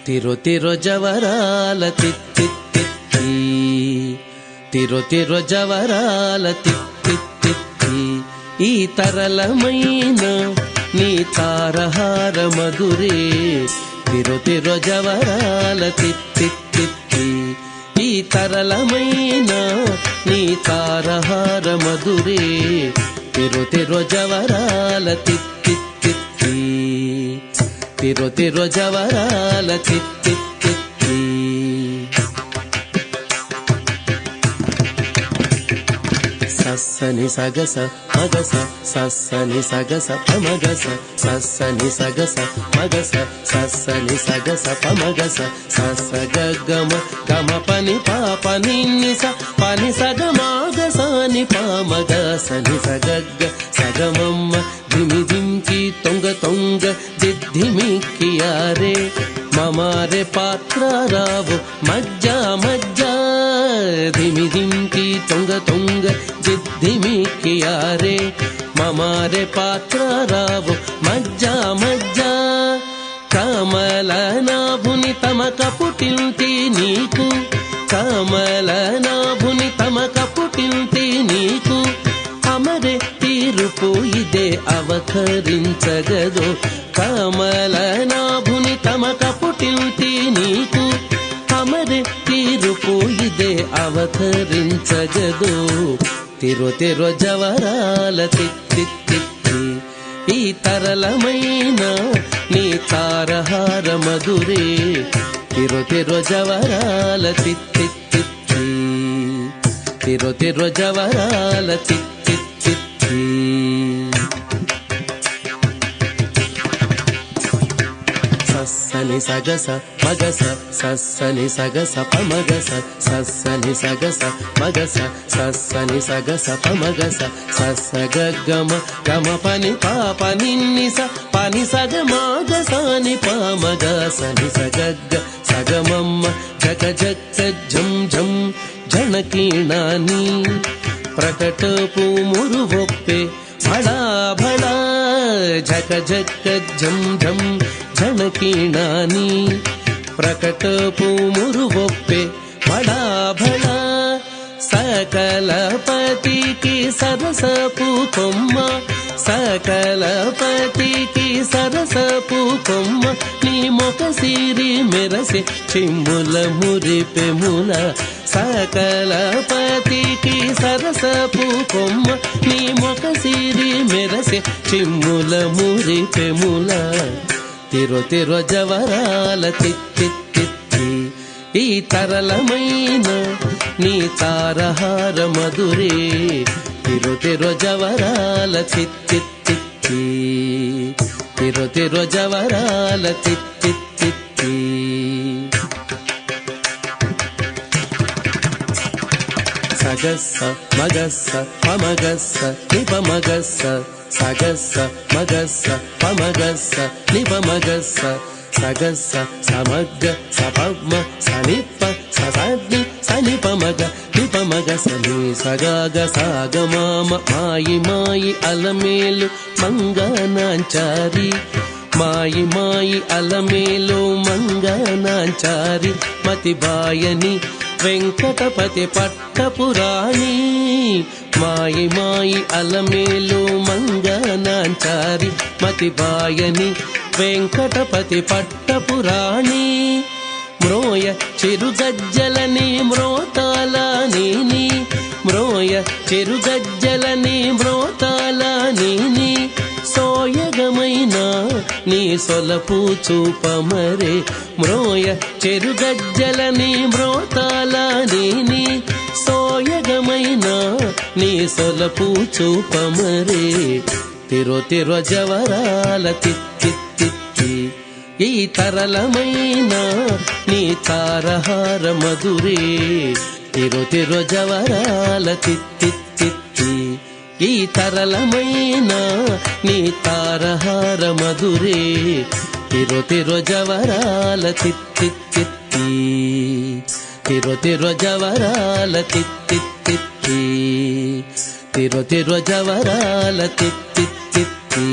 తిరు తిరు జవరాల తిత్తిత్తి, తిరు తిరు జవరాల తిత్తిత్తి, ఈ తరళమైన నీ తారహార మధురే. తిరు తిరు జవరాల తిత్తిత్తి, ఈ తరళమైన నీ తారహార మధురే. తిరు తిరు జవరాల తిత్తిత్తి, తిరు తిరు జవరాల తిత్తిత్తి. సస్సని సగస మగస, సస్సని సగస పమగస, సస్సని సగస మగస, సస్సని సగస పమగస, సస్స గగమ గమ పని పాప నిన్నిస, పని సగమాగసాని పామగ, సని సగగ్గ సగమమ్మ, ధిమి ధింకి తొంగ తొంగ దిద్ధిమిక్కియారే. మమారే పాత్ర రావు మజ్జా మజ్జా, ధిమి ధింకి తొంగ తొంగ దిద్ధిమిక్కియారే. మమారే పాత్ర రావు మజ్జా మజ్జా, కమల నాభుని తమక పుటింటి నీకు, కమల నాభుని తమక పుటింటి నీకు, అమరే తీరుపు ఇదే అవతరించగదు. కమల నాభుని తమక పుటింటి నీకు, అమరే తీరుపు ఇదే అవతరించగదు. తిరు తిరు జవరాల తిత్తిత్తి, ఈ తరళమైన నీ తారహార మధురే. తిరు తిరు జవరాల తిత్తిత్తి, తిరు తిరు జవరాల తిత్తిత్తి. సస్సని సగస మగస, సస్సని సగస పమగస, సస్సని సగస మగస, సస్సని సగస పమగస, సస్స గగమ గమ పని పాప నిన్నిస, పని సగమాగసాని పామగ, సని సగగ్గ సగమమ్మ, జగ జగ ఝం ఝం జనకీణాని, ప్రకటపు మురువొప్పే భడా భడా, జగ జగ ఝం ఝం జనకీణాని, ప్రకటపు మురువొప్పే భడా భడా. సకలపతికి సరసపు కొమ్మ, సకలపతికి సరసపు కొమ్మ, నీ మొక సిరి మెరసే చిమ్ముల మురిపెముల. సకలపతికి సరసపు కొమ్మ, నీ మొక సిరి మెరసే చిమ్ముల మురిపెముల. తిరు తిరు జవరాల తిత్తిత్తి, ఈ తరళమైన నీ తారహార మధురే. తిరు తిరు జవరాల తిత్తిత్తి, తిరు తిరు జవరాల తిత్తిత్తి. సగస్స మగస్స పమగస్స నిపమగస్స, సగస్స మగస్స పమగస్స నిపమగస్స, సగస్స సమగ్గ సపమ సనిప ససగ్ని సనిపమగ నిపమగ సని సగాగ సాగమామ, మాయి మాయి అలమేలు మంగనాంచారి, మాయి మాయి అలమేలు మంగనాంచారి, మతిబాయని వెంకటపతి పట్టపురాణి. మాయి మాయి అలమేలు మంగనాంచారి, మతిబాయని వెంకటపతి పట్టపురాణి. మ్రోయ చిరుగజ్జలని మ్రోతాల నీని, మ్రోయ చిరుగజ్జలని మ్రోతాల నీని, సోయగమైన నీ సొలపు చూపమరే. మ్రోయ చెరుగజ్జలని మ్రోతాల నీని, సోయగమైన నీ సొలపు చూపమరే. తిరు తిరు జవరాల తిత్తిత్తి, ఈ తరళమైన నీ తారహార మధురే. తిరు తిరు జవరాల తిత్తిత్తి, ఈ తరళమైన నీ తారహార మధురే. తిరు తిరు జవరాల తిత్తిత్తి, తిరు తిరు జవరాల తిత్తిత్తి, తిరు తిరు జవరాల తిత్తిత్తి.